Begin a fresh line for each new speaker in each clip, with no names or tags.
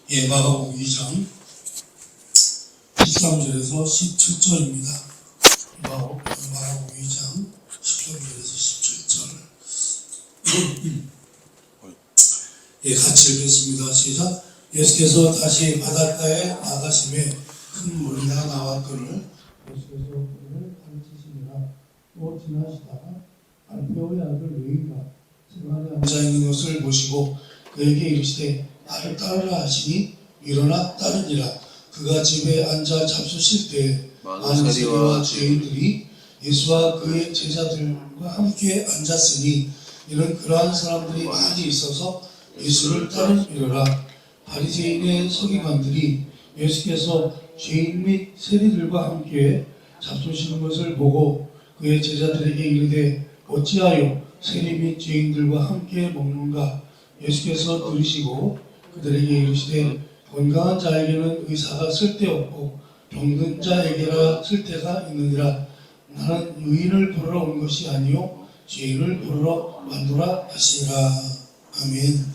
마가복음 2장 13절에서 17절입니다. 마가복음 2장 13절에서 17절. 같이 읽겠습니다. 시작. 예수께서 다시 바닷가에 나가심에 큰 물이나 나왔거늘 예수께서 그를 가르치시니라. 또 지나시다가 알페오의 아들 레위가 생활에 앉아있는 것을 보시고 그에게 이르시되 나를 따르라 하시니 일어나 따르니라. 그가 집에 앉아 잡수실 때 많은 세리와 죄인들이 예수와 그의 제자들과 함께 앉았으니 이는 그러한 사람들이 많이 있어서 예수를 따르니라. 바리새인의 서기관들이 예수께서 죄인 및 세리들과 함께 잡수시는 것을 보고 그의 제자들에게 이르되 어찌하여 세리 및 죄인들과 함께 먹는가. 예수께서 들으시고 그들에게 이르시되 건강한 자에게는 의사가 쓸데없고 병든 자에게라 쓸데가 있느니라. 나는 의인을 부르러 온 것이 아니요 죄인을 부르러 왔노라 하시니라. 아멘.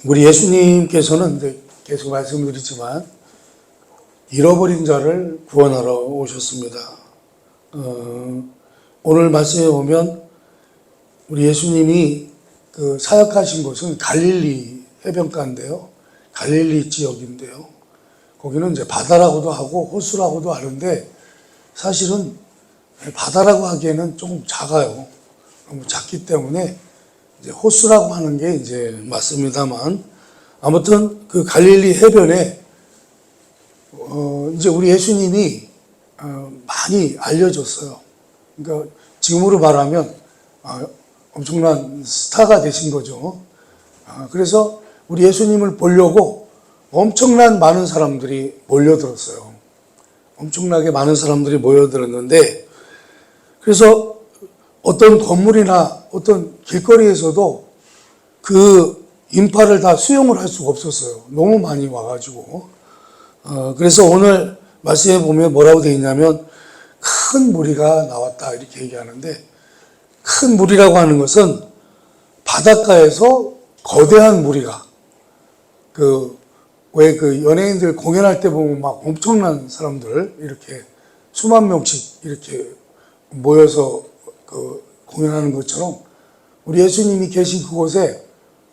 우리 예수님께서는 계속 말씀드리지만 잃어버린 자를 구원하러 오셨습니다. 오늘 말씀에 보면 우리 예수님이 그 사역하신 곳은 갈릴리 해변가인데요. 갈릴리 지역인데요. 거기는 이제 바다라고도 하고 호수라고도 하는데 사실은 바다라고 하기에는 조금 작아요. 너무 작기 때문에 이제 호수라고 하는 게 이제 맞습니다만 아무튼 그 갈릴리 해변에 이제 우리 예수님이 많이 알려졌어요. 그러니까 지금으로 말하면 엄청난 스타가 되신 거죠. 그래서 우리 예수님을 보려고 엄청난 많은 사람들이 몰려들었어요. 엄청나게 많은 사람들이 모여들었는데 그래서 어떤 건물이나 어떤 길거리에서도 그 인파를 다 수용을 할 수가 없었어요. 너무 많이 와가지고. 그래서 오늘 말씀에 보면 뭐라고 되어 있냐면 큰 무리가 나왔다 이렇게 얘기하는데 큰 무리라고 하는 것은 바닷가에서 거대한 무리가 왜 연예인들 공연할 때 보면 막 엄청난 사람들 이렇게 수만 명씩 이렇게 모여서 공연하는 것처럼 우리 예수님이 계신 그곳에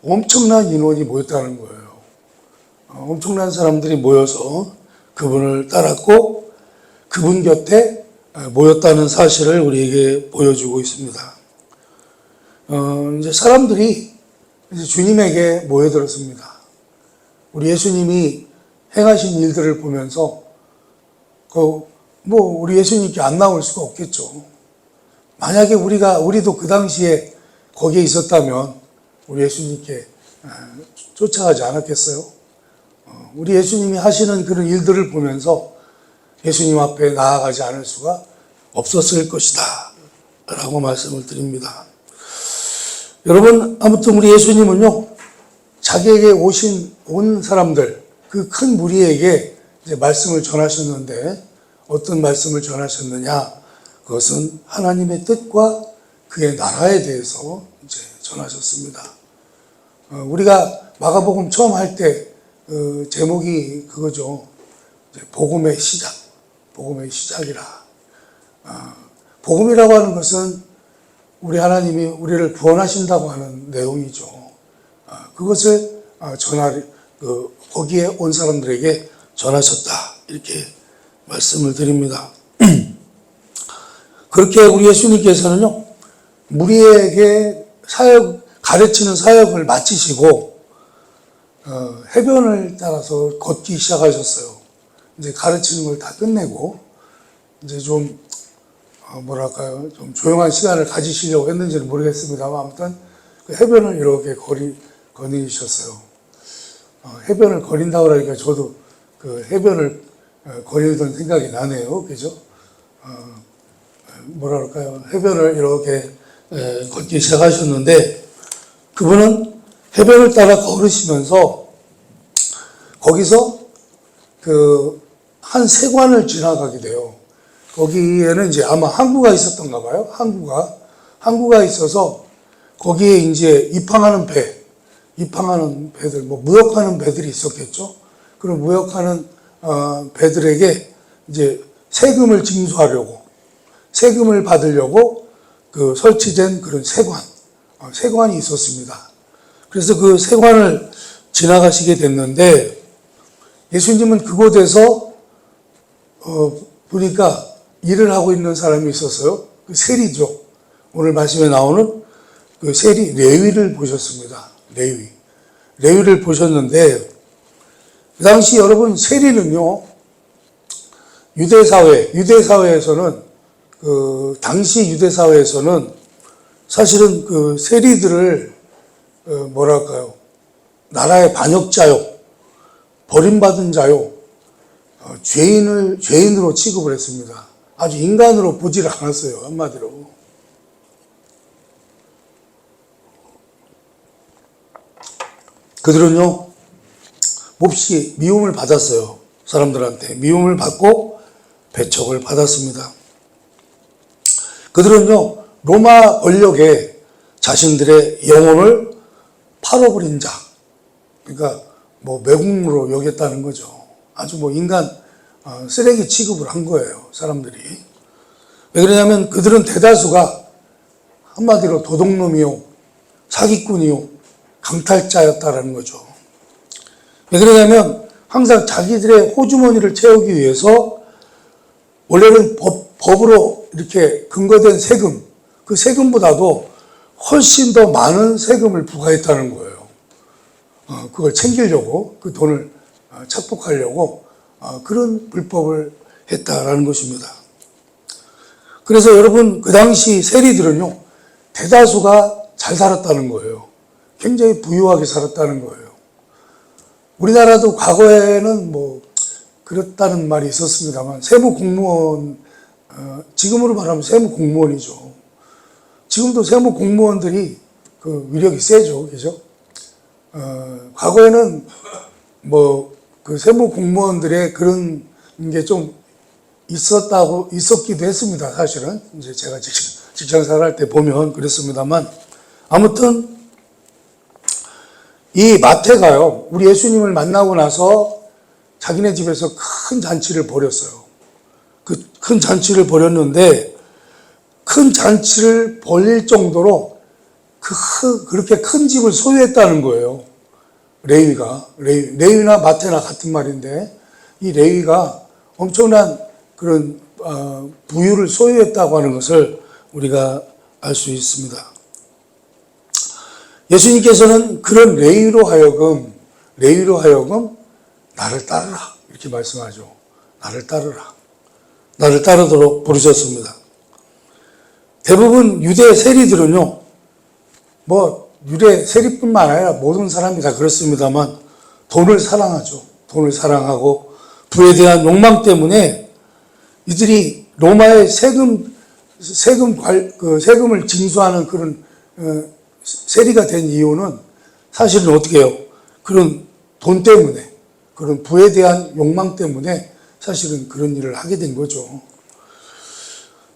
엄청난 인원이 모였다는 거예요. 엄청난 사람들이 모여서 그분을 따랐고 그분 곁에 모였다는 사실을 우리에게 보여주고 있습니다. 이제 사람들이 이제 주님에게 모여들었습니다. 우리 예수님이 행하신 일들을 보면서 우리 예수님께 안 나올 수가 없겠죠. 만약에 우리도 그 당시에 거기에 있었다면 우리 예수님께 쫓아가지 않았겠어요? 우리 예수님이 하시는 그런 일들을 보면서 예수님 앞에 나아가지 않을 수가 없었을 것이다 라고 말씀을 드립니다. 여러분, 아무튼 우리 예수님은요 자기에게 온 사람들 그 큰 무리에게 이제 말씀을 전하셨는데 어떤 말씀을 전하셨느냐? 그것은 하나님의 뜻과 그의 나라에 대해서 이제 전하셨습니다. 우리가 마가복음 처음 할 때 제목이 그거죠. 복음의 시작이라. 복음이라고 하는 것은 우리 하나님이 우리를 구원하신다고 하는 내용이죠. 그것을 거기에 온 사람들에게 전하셨다 이렇게 말씀을 드립니다. 그렇게 우리 예수님께서는요 무리에게 가르치는 사역을 마치시고 해변을 따라서 걷기 시작하셨어요. 이제 가르치는 걸 다 끝내고 이제 좀 조용한 시간을 가지시려고 했는지는 모르겠습니다만 아무튼 그 해변을 이렇게 거니셨어요. 해변을 거린다고 하니까 저도 그 해변을 거리던 생각이 나네요. 그죠? 해변을 이렇게 걷기 시작하셨는데 그분은 해변을 따라 걸으시면서 거기서 한 세관을 지나가게 돼요. 거기에는 이제 아마 항구가 있었던가 봐요. 항구가 있어서 거기에 이제 입항하는 배, 입항하는 배들, 무역하는 배들이 있었겠죠. 그런 무역하는 배들에게 이제 세금을 징수하려고, 세금을 받으려고 그 설치된 그런 세관이 있었습니다. 그래서 그 세관을 지나가시게 됐는데, 예수님은 그곳에서 보니까 일을 하고 있는 사람이 있었어요. 그 세리죠. 오늘 말씀에 나오는 그 세리 레위를 보셨습니다. 레위를 보셨는데, 그 당시 여러분 세리는요, 유대사회에서는 당시 유대사회에서는 사실은 그 세리들을 뭐랄까요, 나라의 반역자요, 버림받은 자요, 죄인으로 취급을 했습니다. 아주 인간으로 보지를 않았어요, 한마디로. 그들은요, 몹시 미움을 받았어요. 사람들한테 미움을 받고 배척을 받았습니다. 그들은요, 로마 권력에 자신들의 영혼을 팔아버린 자, 그러니까 매국노로 여겼다는 거죠. 아주 인간 쓰레기 취급을 한 거예요, 사람들이. 왜 그러냐면 그들은 대다수가 한마디로 도둑놈이요, 사기꾼이요, 강탈자였다라는 거죠. 왜 그러냐면 항상 자기들의 호주머니를 채우기 위해서 원래는 법으로 이렇게 근거된 세금, 그 세금보다도 훨씬 더 많은 세금을 부과했다는 거예요. 그걸 챙기려고, 그 돈을 착복하려고 그런 불법을 했다라는 것입니다. 그래서 여러분, 그 당시 세리들은요, 대다수가 잘 살았다는 거예요. 굉장히 부유하게 살았다는 거예요. 우리나라도 과거에는 그렇다는 말이 있었습니다만, 세무공무원, 지금으로 말하면 세무공무원이죠. 지금도 세무공무원들이 그 위력이 세죠, 그죠? 과거에는 그 세무공무원들의 그런 게 좀 있었기도 했습니다, 사실은. 이제 제가 직장생활 할 때 보면 그랬습니다만, 아무튼, 이 마태가요, 우리 예수님을 만나고 나서 자기네 집에서 큰 잔치를 벌였어요. 그 큰 잔치를 벌였는데, 큰 잔치를 벌릴 정도로 그렇게 큰 집을 소유했다는 거예요. 레위나 마태나 같은 말인데, 이 레위가 엄청난 그런 부유를 소유했다고 하는 것을 우리가 알 수 있습니다. 예수님께서는 그런 레위로 하여금 나를 따르라 이렇게 말씀하죠. 나를 따르도록 부르셨습니다. 대부분 유대 세리들은요, 유대 세리뿐만 아니라 모든 사람이 다 그렇습니다만 돈을 사랑하죠. 돈을 사랑하고 부에 대한 욕망 때문에 이들이 로마의 세금을 징수하는 그런 세리가 된 이유는 사실은 어떻게 해요? 그런 돈 때문에, 그런 부에 대한 욕망 때문에 사실은 그런 일을 하게 된 거죠.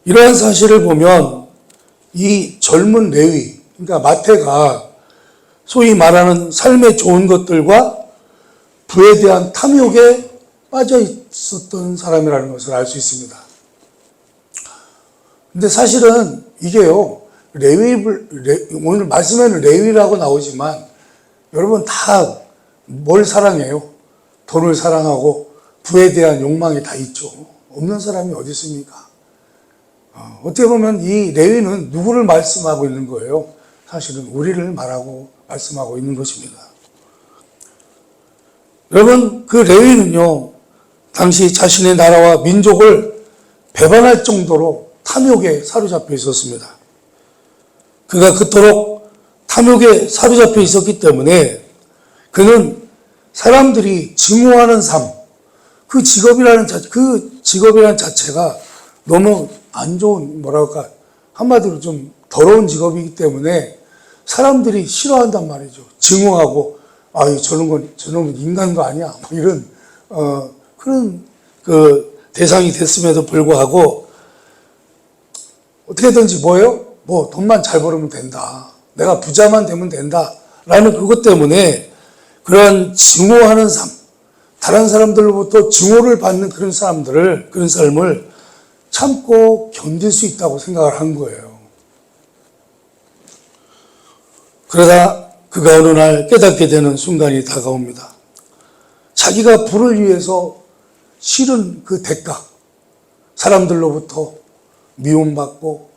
이러한 사실을 보면 이 젊은 레위, 그러니까 마태가 소위 말하는 삶의 좋은 것들과 부에 대한 탐욕에 빠져 있었던 사람이라는 것을 알 수 있습니다. 근데 사실은 이게요, 오늘 말씀에는 레위라고 나오지만 여러분 다 뭘 사랑해요? 돈을 사랑하고 부에 대한 욕망이 다 있죠. 없는 사람이 어디 있습니까? 어떻게 보면 이 레위는 누구를 말씀하고 있는 거예요? 사실은 우리를 말씀하고 있는 것입니다. 여러분, 그 레위는요, 당시 자신의 나라와 민족을 배반할 정도로 탐욕에 사로잡혀 있었습니다. 그가 그토록 탐욕에 사로잡혀 있었기 때문에 그는 사람들이 증오하는 삶, 그 직업이라는 자체가 너무 안 좋은, 한마디로 좀 더러운 직업이기 때문에 사람들이 싫어한단 말이죠. 증오하고, 저놈은 인간도 아니야. 이런, 그런 대상이 됐음에도 불구하고, 어떻게든지 돈만 잘 벌으면 된다. 내가 부자만 되면 된다. 라는 그것 때문에 그러한 증오하는 삶, 다른 사람들로부터 증오를 받는 그런 그런 삶을 참고 견딜 수 있다고 생각을 한 거예요. 그러다 그가 어느 날 깨닫게 되는 순간이 다가옵니다. 자기가 불을 위해서 치른 그 대가, 사람들로부터 미움받고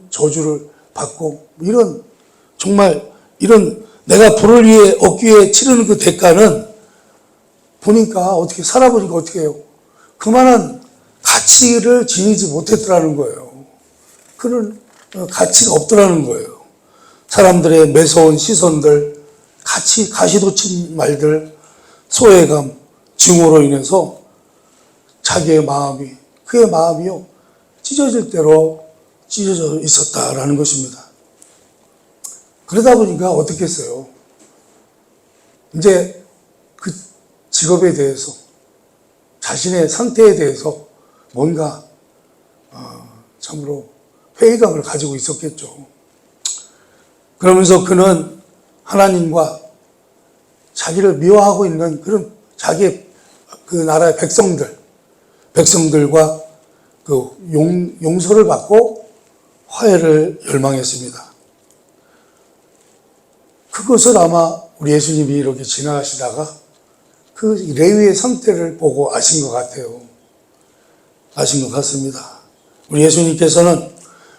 저주를 받고 이런 내가 불을 위해 얻기 위해 치르는 그 대가는 보니까 살아보니까 어떻게 해요? 그만한 가치를 지니지 못했더라는 거예요. 그런 가치가 없더라는 거예요. 사람들의 매서운 시선들, 가시도 친 말들, 소외감, 증오로 인해서 그의 마음이요, 찢어질 대로 찢어져 있었다라는 것입니다. 그러다 보니까 어떻게 했어요? 이제 그 직업에 대해서, 자신의 상태에 대해서 뭔가 참으로 회의감을 가지고 있었겠죠. 그러면서 그는 하나님과 자기를 미워하고 있는 그런 자기의 그 나라의 백성들과 그 용서를 받고 화해를 열망했습니다. 그것을 아마 우리 예수님이 이렇게 지나가시다가 그 레위의 상태를 보고 아신 것 같아요. 아신 것 같습니다. 우리 예수님께서는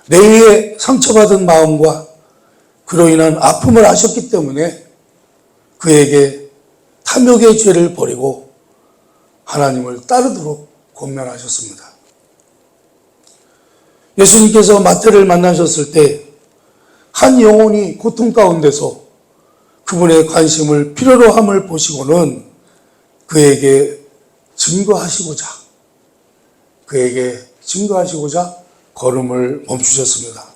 레위의 상처받은 마음과 그로 인한 아픔을 아셨기 때문에 그에게 탐욕의 죄를 버리고 하나님을 따르도록 권면하셨습니다. 예수님께서 마태를 만나셨을 때 한 영혼이 고통 가운데서 그분의 관심을 필요로 함을 보시고는 그에게 증거하시고자 걸음을 멈추셨습니다.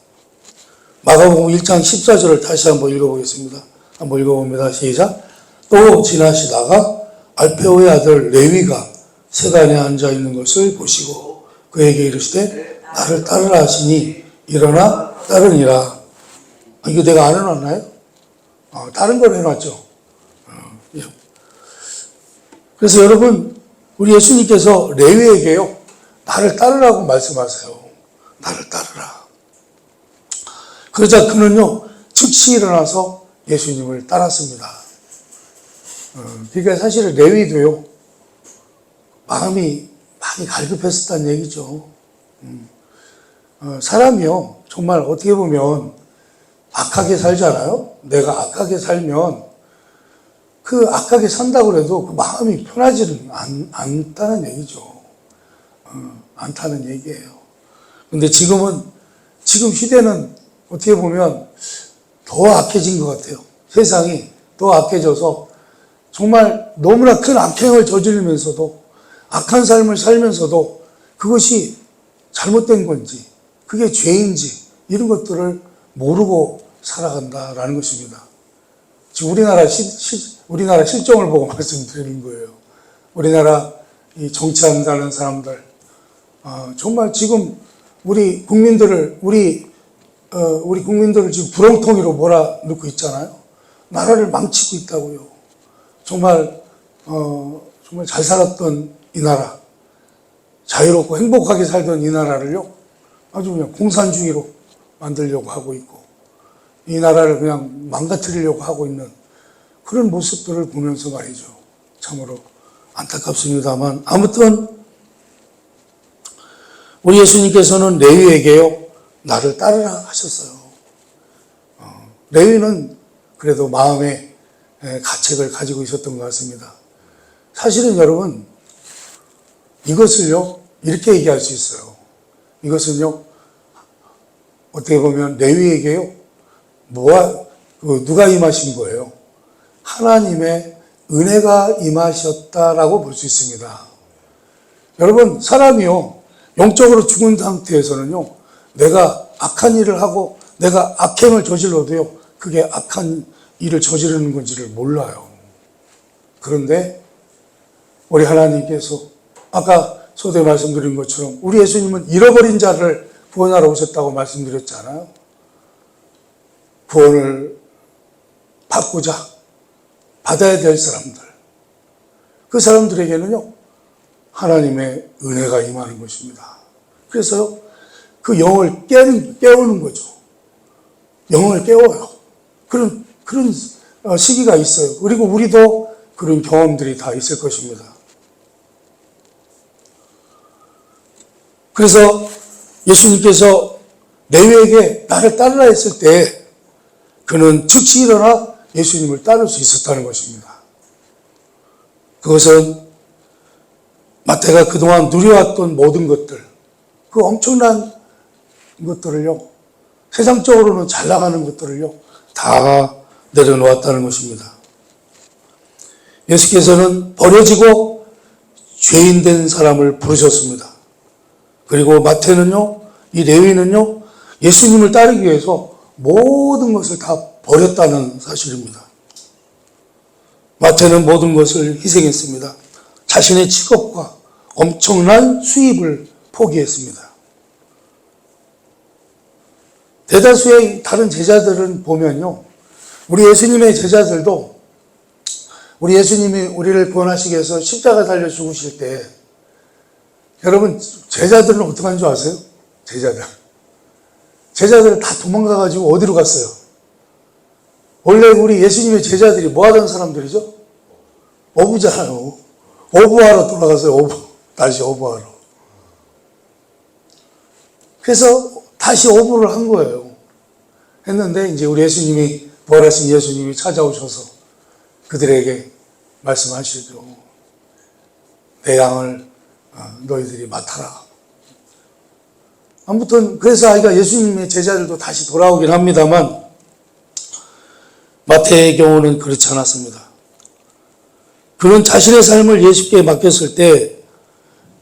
마가복음 1장 14절을 다시 한번 읽어보겠습니다. 한번 읽어봅니다. 시작. 또 지나시다가 알페오의 아들 레위가 세간에 앉아 있는 것을 보시고 그에게 이르시되 나를 따르라 하시니 일어나 따르니라. 이거 내가 안 해놨나요? 다른 걸 해놨죠. 그래서 여러분, 우리 예수님께서 레위에게요, 나를 따르라고 말씀하세요. 나를 따르라. 그러자 그는요, 즉시 일어나서 예수님을 따랐습니다. 그러니까 사실은 레위도요, 마음이 많이 갈급했었다는 얘기죠. 사람이요, 정말 어떻게 보면 악하게 살잖아요. 내가 악하게 살면 그 악하게 산다고 해도 그 마음이 편하지는 않다는 얘기죠. 않다는 얘기예요. 근데 지금 시대는 어떻게 보면 더 악해진 것 같아요. 세상이 더 악해져서 정말 너무나 큰 악행을 저지르면서도 악한 삶을 살면서도 그것이 잘못된 건지 그게 죄인지 이런 것들을 모르고 살아간다라는 것입니다. 지금 우리나라 실정을 보고 말씀드리는 거예요. 우리나라 이 정치한다는 사람들, 정말 지금 우리 국민들을 지금 부렁텅이로 몰아넣고 있잖아요. 나라를 망치고 있다고요. 정말 잘 살았던 이 나라, 자유롭고 행복하게 살던 이 나라를요, 아주 그냥 공산주의로 만들려고 하고 있고, 이 나라를 그냥 망가뜨리려고 하고 있는 그런 모습들을 보면서 말이죠. 참으로 안타깝습니다만, 아무튼 우리 예수님께서는 레위에게요, 나를 따르라 하셨어요. 레위는 그래도 마음의 가책을 가지고 있었던 것 같습니다. 사실은 여러분, 이것을요, 이렇게 얘기할 수 있어요. 이것은요, 어떻게 보면 레위에게요, 누가 임하신 거예요? 하나님의 은혜가 임하셨다라고 볼 수 있습니다. 여러분, 사람이요, 영적으로 죽은 상태에서는요, 내가 악한 일을 하고 내가 악행을 저질러도요, 그게 악한 일을 저지르는 건지를 몰라요. 그런데 우리 하나님께서 아까 소대 말씀드린 것처럼 우리 예수님은 잃어버린 자를 구원하러 오셨다고 말씀드렸잖아요. 구원을 받아야 될 사람들, 그 사람들에게는요 하나님의 은혜가 임하는 것입니다. 그래서 그 영을 깨우는 거죠. 영을 깨워요. 그런 시기가 있어요. 그리고 우리도 그런 경험들이 다 있을 것입니다. 그래서 예수님께서 레위에게 나를 따르라 했을 때 그는 즉시 일어나 예수님을 따를 수 있었다는 것입니다. 그것은 마태가 그동안 누려왔던 모든 것들, 그 엄청난 것들을요, 세상적으로는 잘 나가는 것들을요, 다 내려놓았다는 것입니다. 예수께서는 버려지고 죄인된 사람을 부르셨습니다. 그리고 마태는요, 이 레위는요, 예수님을 따르기 위해서 모든 것을 다 버렸다는 사실입니다. 마태는 모든 것을 희생했습니다. 자신의 직업과 엄청난 수입을 포기했습니다. 대다수의 다른 제자들은 보면요, 우리 예수님의 제자들도 우리 예수님이 우리를 구원하시기 위해서 십자가 달려 죽으실 때 여러분 제자들은 어떻게 한 줄 아세요? 제자들은 다 도망가가지고 어디로 갔어요? 원래 우리 예수님의 제자들이 뭐 하던 사람들이죠? 어부잖아요. 어부하러 돌아갔어요. 다시 어부하러. 그래서 다시 어부를 한 거예요. 했는데 이제 우리 예수님이, 부활하신 예수님이 찾아오셔서 그들에게 말씀하시죠. 내 양을 너희들이 맡아라. 아무튼 그래서 아이가 예수님의 제자들도 다시 돌아오긴 합니다만 마태의 경우는 그렇지 않았습니다. 그는 자신의 삶을 예수께 맡겼을 때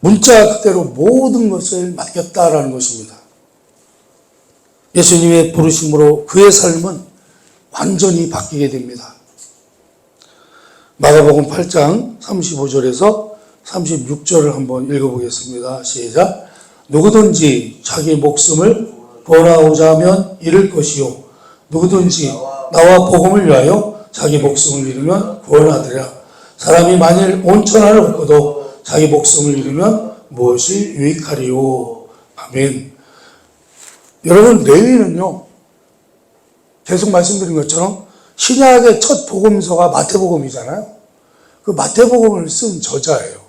문자 그대로 모든 것을 맡겼다라는 것입니다. 예수님의 부르심으로 그의 삶은 완전히 바뀌게 됩니다. 마가복음 8장 35절에서 36절을 한번 읽어보겠습니다. 시작. 누구든지 자기 목숨을 구원하고자 하면 잃을 것이요 누구든지 나와 복음을 위하여 자기 목숨을 잃으면 구원하리라. 사람이 만일 온 천하를 얻고도 자기 목숨을 잃으면 무엇이 유익하리요. 아멘. 여러분, 레위는요, 계속 말씀드린 것처럼 신약의 첫 복음서가 마태복음이잖아요. 그 마태복음을 쓴 저자예요.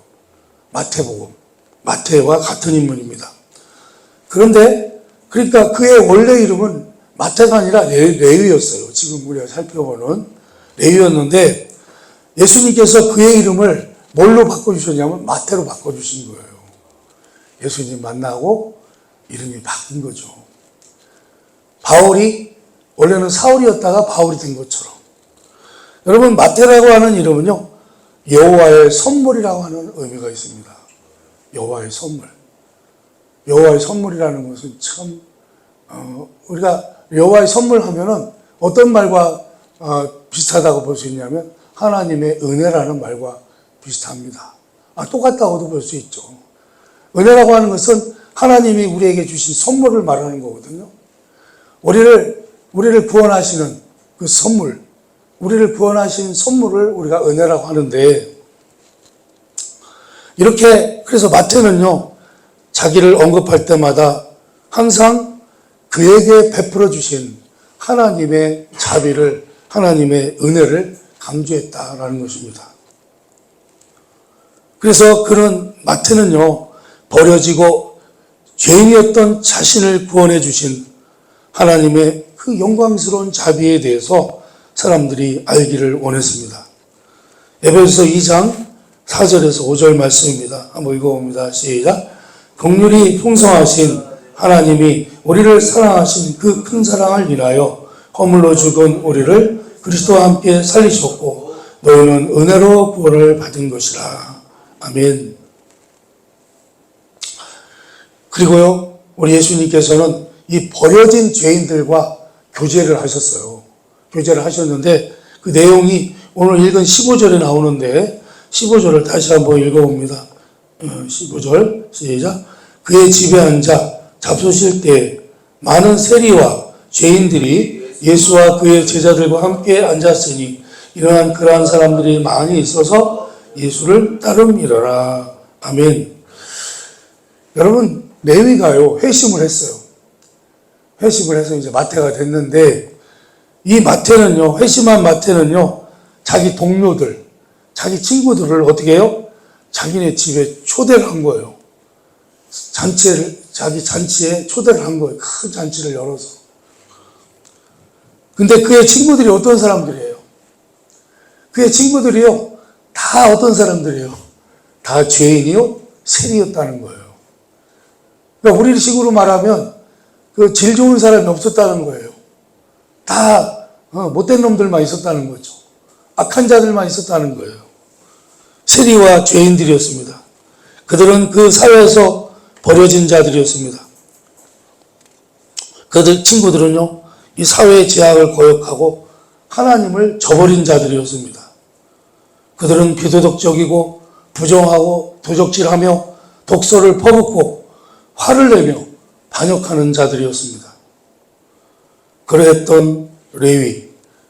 마태복음. 마태와 같은 인물입니다. 그런데 그러니까 그의 원래 이름은 마태가 아니라 레위였어요. 지금 우리가 살펴보는 레위였는데 예수님께서 그의 이름을 뭘로 바꿔주셨냐면 마태로 바꿔주신 거예요. 예수님 만나고 이름이 바뀐 거죠. 바울이 원래는 사울이었다가 바울이 된 것처럼. 여러분, 마태라고 하는 이름은요, 여호와의 선물이라고 하는 의미가 있습니다. 여호와의 선물. 여호와의 선물이라는 것은 참 우리가 여호와의 선물 하면은 어떤 말과 비슷하다고 볼 수 있냐면 하나님의 은혜라는 말과 비슷합니다. 똑같다고도 볼 수 있죠. 은혜라고 하는 것은 하나님이 우리에게 주신 선물을 말하는 거거든요. 우리를 구원하시는 그 선물, 우리를 구원하신 선물을 우리가 은혜라고 하는데, 이렇게 그래서 마태는요, 자기를 언급할 때마다 항상 그에게 베풀어 주신 하나님의 자비를, 하나님의 은혜를 강조했다라는 것입니다. 그래서 그런 마태는요, 버려지고 죄인이었던 자신을 구원해 주신 하나님의 그 영광스러운 자비에 대해서 사람들이 알기를 원했습니다. 에베소서 2장 4절에서 5절 말씀입니다. 한번 읽어봅니다. 시작. 긍휼이 풍성하신 하나님이 우리를 사랑하신 그 큰 사랑을 인하여 허물로 죽은 우리를 그리스도와 함께 살리셨고 너희는 은혜로 구원을 받은 것이라. 아멘. 그리고요, 우리 예수님께서는 이 버려진 죄인들과 교제를 하셨어요. 교제를 하셨는데 그 내용이 오늘 읽은 15절에 나오는데 15절을 다시 한번 읽어봅니다. 15절 시작. 그의 집에 앉아 잡수실 때 많은 세리와 죄인들이 예수와 그의 제자들과 함께 앉았으니 이러한 그러한 사람들이 많이 있어서 예수를 따름이러라. 아멘. 여러분, 레위가요 회심을 했어요. 회심을 해서 이제 마태가 됐는데, 이 마태는요, 회심한 마태는요, 자기 동료들, 자기 친구들을 어떻게 해요? 자기네 집에 초대를 한 거예요. 자기 잔치에 초대를 한 거예요. 큰 잔치를 열어서. 근데 그의 친구들이 어떤 사람들이에요? 그의 친구들이요, 다 어떤 사람들이에요? 다 죄인이요, 세리였다는 거예요. 그러니까 우리 식으로 말하면 그 질 좋은 사람이 없었다는 거예요. 다 못된 놈들만 있었다는 거죠. 악한 자들만 있었다는 거예요. 세리와 죄인들이었습니다. 그들은 그 사회에서 버려진 자들이었습니다. 그들 친구들은요, 이 사회의 제약을 거역하고 하나님을 저버린 자들이었습니다. 그들은 비도덕적이고 부정하고 도적질하며 독소를 퍼붓고 화를 내며 반역하는 자들이었습니다. 그러했던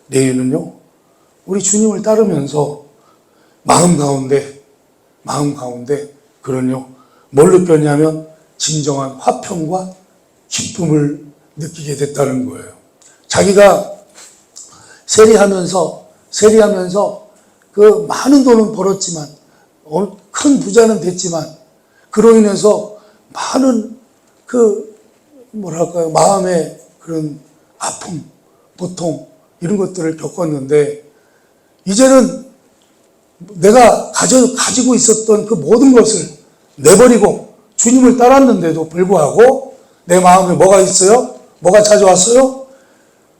레위는요, 우리 주님을 따르면서 마음 가운데 그는요, 뭘 느꼈냐면 진정한 화평과 기쁨을 느끼게 됐다는 거예요. 자기가 세리하면서 그 많은 돈은 벌었지만, 큰 부자는 됐지만, 그로 인해서 많은 마음의 그런 아픔, 고통, 이런 것들을 겪었는데, 이제는 내가 가지고 있었던 그 모든 것을 내버리고 주님을 따랐는데도 불구하고 내 마음에 뭐가 있어요? 뭐가 찾아왔어요?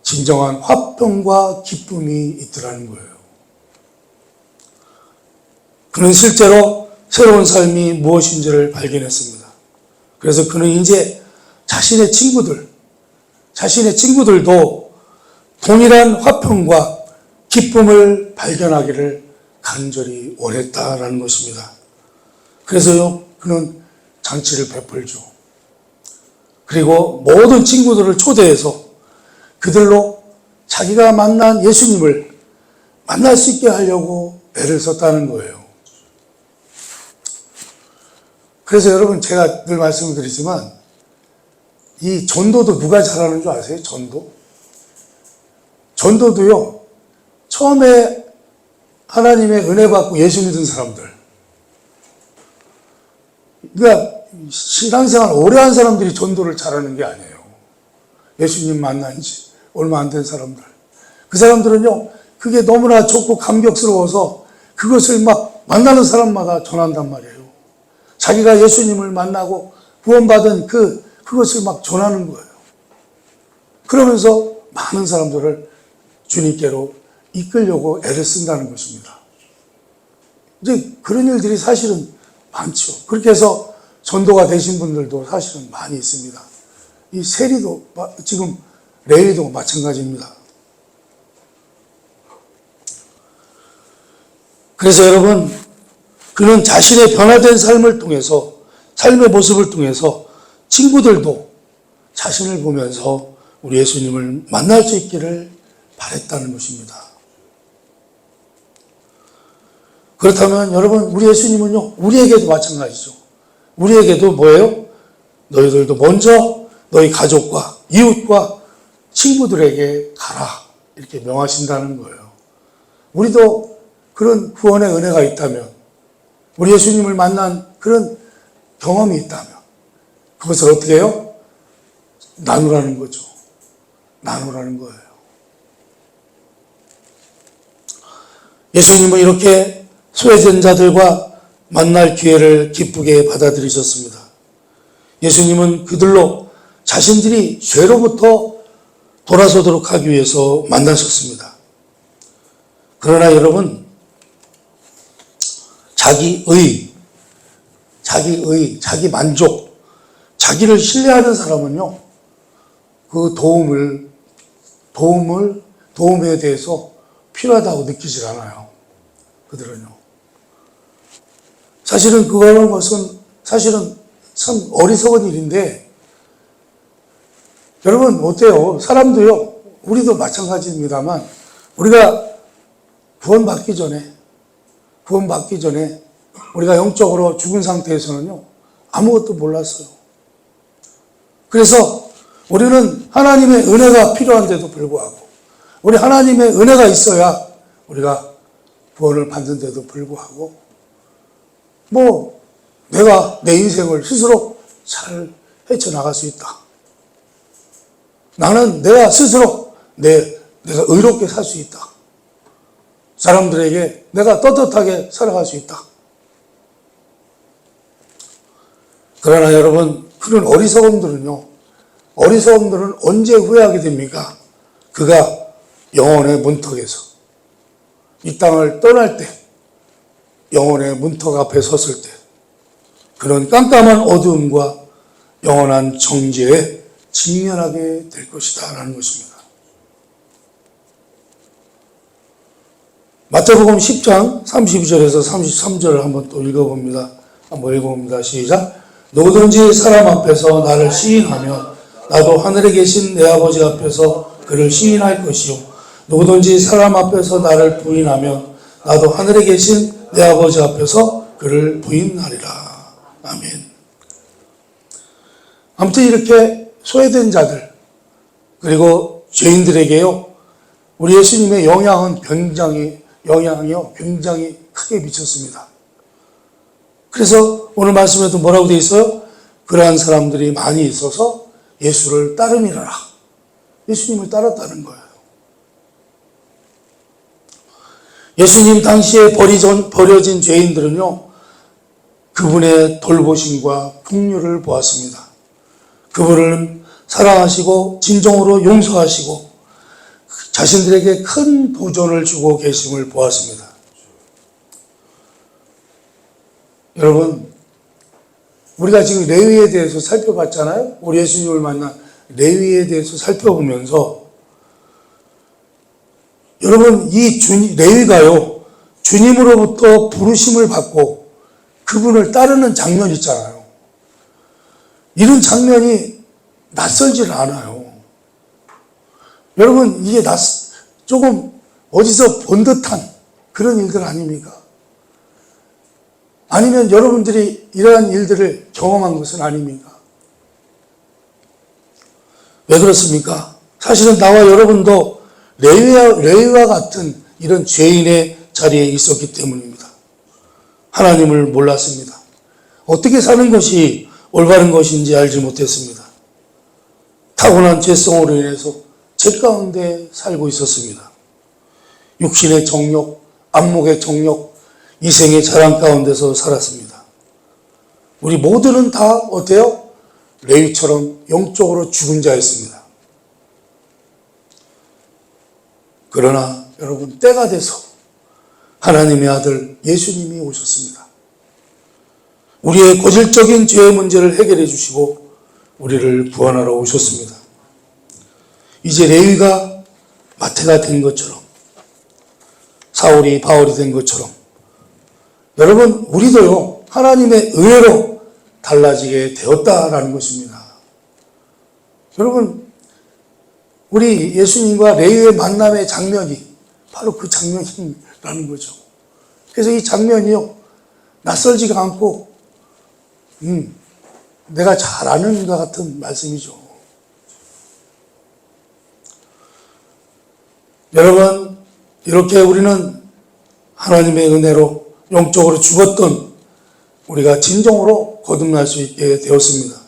진정한 화평과 기쁨이 있더라는 거예요. 그는 실제로 새로운 삶이 무엇인지를 발견했습니다. 그래서 그는 이제 자신의 친구들도 동일한 화평과 기쁨을 발견하기를 간절히 원했다라는 것입니다. 그래서요, 그는 잔치를 베풀죠. 그리고 모든 친구들을 초대해서 그들로 자기가 만난 예수님을 만날 수 있게 하려고 애를 썼다는 거예요. 그래서 여러분, 제가 늘 말씀드리지만 이 전도도 누가 잘하는 줄 아세요? 전도도요, 처음에 하나님의 은혜 받고 예수 믿은 사람들, 그러니까 신앙생활 오래 한 사람들이 전도를 잘하는 게 아니에요. 예수님 만난 지 얼마 안 된 사람들. 그 사람들은요, 그게 너무나 좋고 감격스러워서 그것을 막 만나는 사람마다 전한단 말이에요. 자기가 예수님을 만나고 구원받은 그것을 막 전하는 거예요. 그러면서 많은 사람들을 주님께로 이끌려고 애를 쓴다는 것입니다. 이제 그런 일들이 사실은 많죠. 그렇게 해서 전도가 되신 분들도 사실은 많이 있습니다. 이 세리도, 지금 레위도 마찬가지입니다. 그래서 여러분, 그는 자신의 변화된 삶을 통해서, 삶의 모습을 통해서 친구들도 자신을 보면서 우리 예수님을 만날 수 있기를 바랬다는 것입니다. 그렇다면 여러분, 우리 예수님은요, 우리에게도 마찬가지죠. 우리에게도 뭐예요? 너희들도 먼저 너희 가족과 이웃과 친구들에게 가라, 이렇게 명하신다는 거예요. 우리도 그런 구원의 은혜가 있다면, 우리 예수님을 만난 그런 경험이 있다면 그것을 어떻게 해요? 나누라는 거죠. 나누라는 거예요. 예수님은 이렇게 소외된 자들과 만날 기회를 기쁘게 받아들이셨습니다. 예수님은 그들로 자신들이 죄로부터 돌아서도록 하기 위해서 만나셨습니다. 그러나 여러분, 자기 만족, 자기를 신뢰하는 사람은요, 그 도움에 대해서 필요하다고 느끼질 않아요. 그들은요. 사실은 그것은 사실은 참 어리석은 일인데, 여러분 어때요? 사람도요, 우리도 마찬가지입니다만 우리가 구원받기 전에 우리가 영적으로 죽은 상태에서는요 아무것도 몰랐어요. 그래서 우리는 하나님의 은혜가 필요한데도 불구하고 우리 하나님의 은혜가 있어야 우리가 구원을 받는데도 불구하고 내가 내 인생을 스스로 잘 헤쳐나갈 수 있다. 나는 내가 스스로 내가 의롭게 살 수 있다. 사람들에게 내가 떳떳하게 살아갈 수 있다. 그러나 여러분, 그런 어리석음들은 언제 후회하게 됩니까? 그가 영혼의 문턱에서 이 땅을 떠날 때, 영혼의 문턱 앞에 섰을 때 그런 깜깜한 어두움과 영원한 정죄에 직면하게 될 것이다 라는 것입니다. 마태복음 10장 32절에서 33절을 한번 또 읽어봅니다. 시작. 누구든지 사람 앞에서 나를 시인하면 나도 하늘에 계신 내 아버지 앞에서 그를 시인할 것이요 누구든지 사람 앞에서 나를 부인하면 나도 하늘에 계신 내 아버지 앞에서 그를 부인하리라. 아멘. 아무튼 이렇게 소외된 자들 그리고 죄인들에게요 우리 예수님의 영향이요 굉장히 크게 미쳤습니다. 그래서 오늘 말씀에도 뭐라고 되어 있어요? 그러한 사람들이 많이 있어서 예수를 따름이라. 예수님을 따랐다는 거예요. 예수님 당시에 버려진 죄인들은요 그분의 돌보심과 긍휼을 보았습니다. 그분을 사랑하시고 진정으로 용서하시고 자신들에게 큰 도전을 주고 계심을 보았습니다. 여러분, 우리가 지금 레위에 대해서 살펴봤잖아요. 우리 예수님을 만난 레위에 대해서 살펴보면서 여러분, 이 레위가요 주님으로부터 부르심을 받고 그분을 따르는 장면이 있잖아요. 이런 장면이 낯설지는 않아요. 여러분, 이게 조금 어디서 본 듯한 그런 일들 아닙니까? 아니면 여러분들이 이러한 일들을 경험한 것은 아닙니까? 왜 그렇습니까? 사실은 나와 여러분도 레위와 같은 이런 죄인의 자리에 있었기 때문입니다. 하나님을 몰랐습니다. 어떻게 사는 것이 올바른 것인지 알지 못했습니다. 타고난 죄성으로 인해서 죄 가운데 살고 있었습니다. 육신의 정욕, 안목의 정욕, 이생의 자랑 가운데서 살았습니다. 우리 모두는 다 어때요? 레위처럼 영적으로 죽은 자였습니다. 그러나 여러분 때가 돼서 하나님의 아들 예수님이 오셨습니다. 우리의 고질적인 죄의 문제를 해결해 주시고 우리를 구원하러 오셨습니다. 이제 레위가 마태가 된 것처럼 사울이 바울이 된 것처럼 여러분 우리도요 하나님의 은혜로 달라지게 되었다라는 것입니다. 여러분 우리 예수님과 레위의 만남의 장면이 바로 그 장면이라는 거죠. 그래서 이 장면이요 낯설지가 않고 내가 잘 아는 것 같은 말씀이죠. 여러분 이렇게 우리는 하나님의 은혜로 영적으로 죽었던 우리가 진정으로 거듭날 수 있게 되었습니다.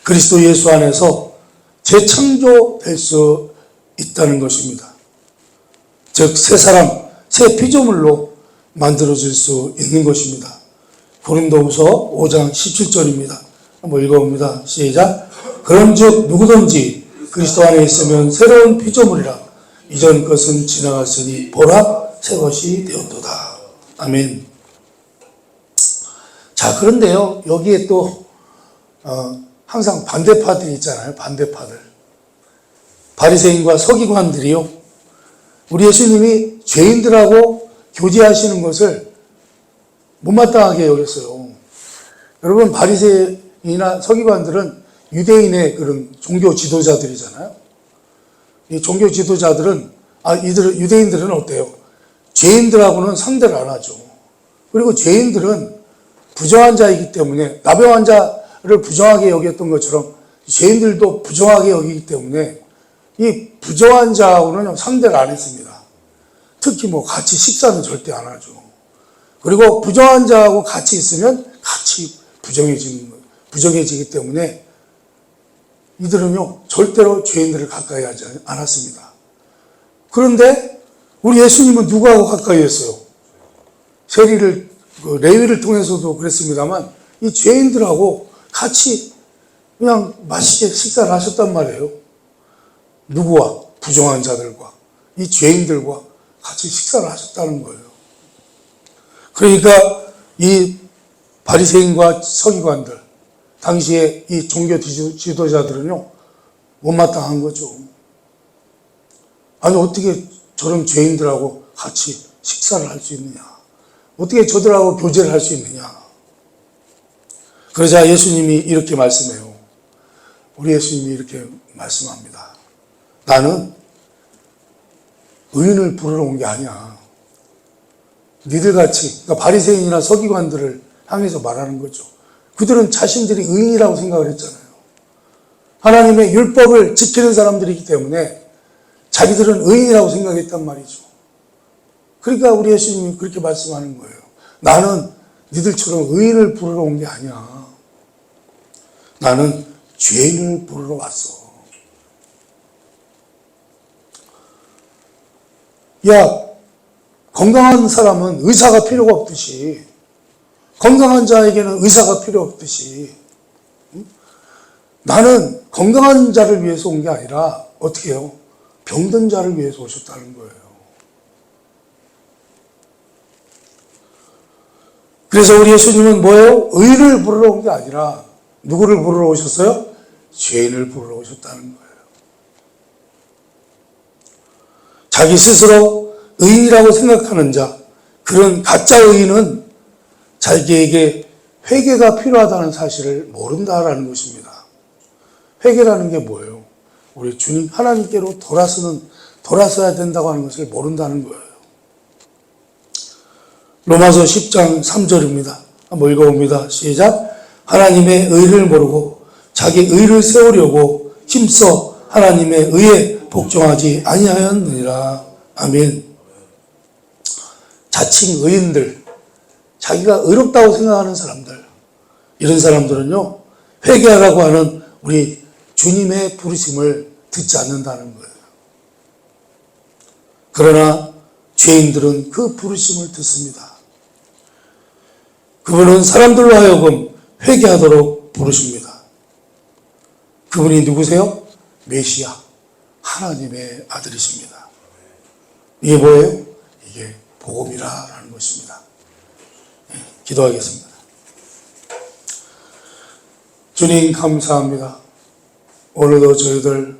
그리스도 예수 안에서 재창조될 수 있다는 것입니다. 즉 새 사람, 새 피조물로 만들어질 수 있는 것입니다. 고린도후서 5장 17절입니다. 한번 읽어봅니다. 시작. 그런즉 누구든지 그리스도 안에 있으면 새로운 피조물이라 이전 것은 지나갔으니 보라 새 것이 되었도다. 아멘. 자 그런데요 여기에 또 항상 반대파들이 있잖아요. 반대파들. 바리새인과 서기관들이요 우리 예수님이 죄인들하고 교제하시는 것을 못마땅하게 여겼어요. 여러분 바리새인이나 서기관들은 유대인의 그런 종교 지도자들이잖아요. 이 종교 지도자들은, 유대인들은 어때요? 죄인들하고는 상대를 안 하죠. 그리고 죄인들은 부정한 자이기 때문에, 나병 환자를 부정하게 여겼던 것처럼 죄인들도 부정하게 여기기 때문에 이 부정한 자하고는 상대를 안 했습니다. 특히 같이 식사는 절대 안 하죠. 그리고 부정한 자하고 같이 있으면 같이 부정해지기 때문에 이들은요, 절대로 죄인들을 가까이 하지 않았습니다. 그런데 우리 예수님은 누구하고 가까이 했어요? 레위를 통해서도 그랬습니다만, 이 죄인들하고 같이 그냥 맛있게 식사를 하셨단 말이에요. 누구와? 부정한 자들과, 이 죄인들과 같이 식사를 하셨다는 거예요. 그러니까 이 바리새인과 서기관들, 당시에 이 종교 지도자들은요, 못마땅한 거죠. 아니, 어떻게 저런 죄인들하고 같이 식사를 할 수 있느냐? 어떻게 저들하고 교제를 할 수 있느냐? 그러자 예수님이 이렇게 말씀해요. 우리 예수님이 이렇게 말씀합니다. 나는 의인을 부르러 온 게 아니야. 니들같이, 그러니까 바리새인이나 서기관들을 향해서 말하는 거죠. 그들은 자신들이 의인이라고 생각을 했잖아요. 하나님의 율법을 지키는 사람들이기 때문에 자기들은 의인이라고 생각했단 말이죠. 그러니까 우리 예수님이 그렇게 말씀하는 거예요. 나는 니들처럼 의인을 부르러 온 게 아니야. 나는 죄인을 부르러 왔어. 야, 건강한 사람은 의사가 필요가 없듯이, 건강한 자에게는 의사가 필요 없듯이, 나는 건강한 자를 위해서 온 게 아니라 어떻게 해요? 병든 자를 위해서 오셨다는 거예요. 그래서 우리 예수님은 뭐예요? 의인을 부르러 온 게 아니라 누구를 부르러 오셨어요? 죄인을 부르러 오셨다는 거예요. 자기 스스로 의인이라고 생각하는 자, 그런 가짜 의인은 자기에게 회개가 필요하다는 사실을 모른다라는 것입니다. 회개라는 게 뭐예요? 우리 주님 하나님께로 돌아서야 된다고 하는 것을 모른다는 거예요. 로마서 10장 3절입니다. 한번 읽어봅니다. 시작. 하나님의 의를 모르고 자기 의를 세우려고 힘써 하나님의 의에 복종하지 아니하였느니라. 아멘. 자칭 의인들, 자기가 의롭다고 생각하는 사람들, 이런 사람들은요, 회개하라고 하는 우리 주님의 부르심을 듣지 않는다는 거예요. 그러나 죄인들은 그 부르심을 듣습니다. 그분은 사람들로 하여금 회개하도록 부르십니다. 그분이 누구세요? 메시아, 하나님의 아들이십니다. 이게 뭐예요? 이게 복음이라는 것입니다. 기도하겠습니다. 주님 감사합니다. 오늘도 저희들